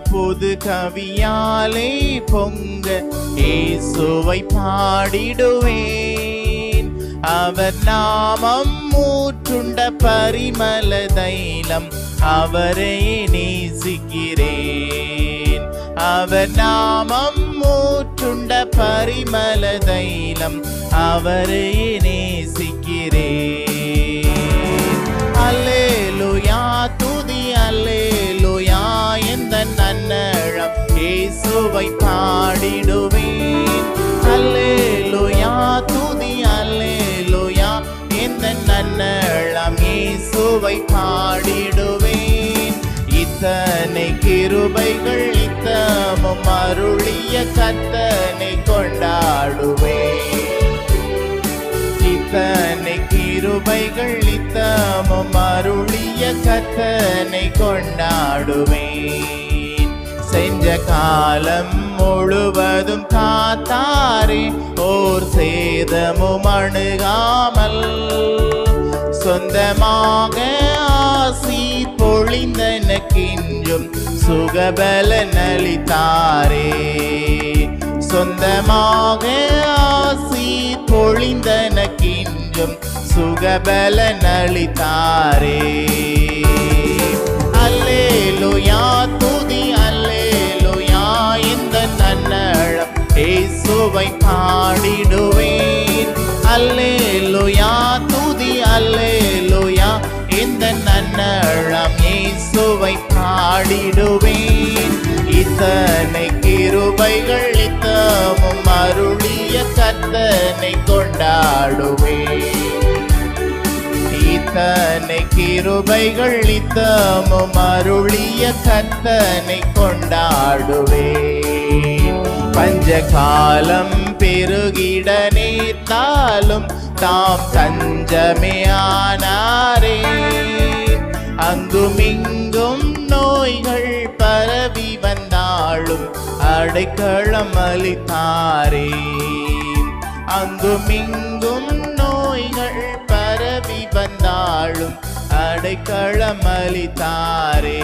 புது கவியாலே பொங்க இயேசுவை பாடிடுவேன். அவர் நாமம் ஊற்றுண்ட பரிமள தைலம் அவரை நேசிக்கிறேன். அவர் நாமம் ஊற்றுண்ட பரிமள தைலம் அவரை நேசிக்கிறேன். அல்லேலூயா துதி அல்லேலூயா எந்த நன்னழம் இயேசுவை பாடிடுவேன். அல்லேலூயா துதி அல்லேலூயா எந்த நன்னழம் இயேசுவை பாடிடுவேன். இத்தனை கிருபைகள் இத்தமும் அருளிய கர்த்தனை கொண்டாடுவேன். இத்தனை கிருபைகள் இத்தமும் அருளிய கர்த்தனை கொண்டாடுவேன். சென்ற காலம் முழுவதும் காத்தாரே ஓர் சேதமும் அணுகாமல் சொந்தமாக ஆசி பொழிந்தனக்கின்றும் சுகபலன் அளித்தாரே. சொந்தமாக ஆசி பொழிந்தனக்கின்றும் சுகபலன் அளித்தாரே. அல்லேலூயா துதி அல்லேலூயா இந்த நன்னழம் இயேசுவை பாடிடுவேன். அல்லேலூயா துதி அல்லேலூயா இந்த நன்னழம் இயேசுவை பாடிடுவேன். இத்தனை கிருபைகள் இத்தமும் அருளிய கர்த்தனை கொண்டாடுவேன். இத்தனை கிருபைகள் இத்தமும் அருளிய கர்த்தனை கொண்டாடுவேன். பஞ்சகாலம் பெருகிட நேர்ந்தாலும் தாம் தஞ்சமே ஆனாரே. அங்குமிங்கும் நோய்கள் பரவி வந்தாலும் அடைக்கலம் அளித்தாரே. அங்குமிங்கும் நோய்கள் பரவி வந்தாலும் அடைக்கலம் அளித்தாரே.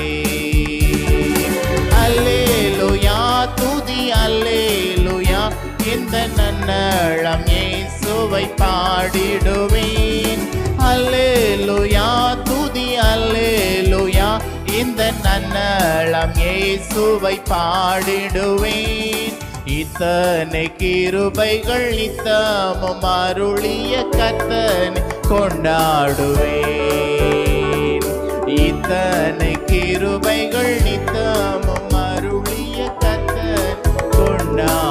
அல்லேலூயா துதி அல்லேலூயா இந்த நன்னழம் இயேசுவை பாடிடுவேன். அல்லேலூயா துதி அல்லேலூயா இந்த நன்னழம் இயேசுவை பாடிடுவேன். இத்தனை கிருபைகள் இத்தமும் அருளிய கர்த்தனை கொண்டாடுவேன். இத்தனை கிருபைகள் இத்தமும் அருளிய கர்த்தனை கொண்டாடுவேன்.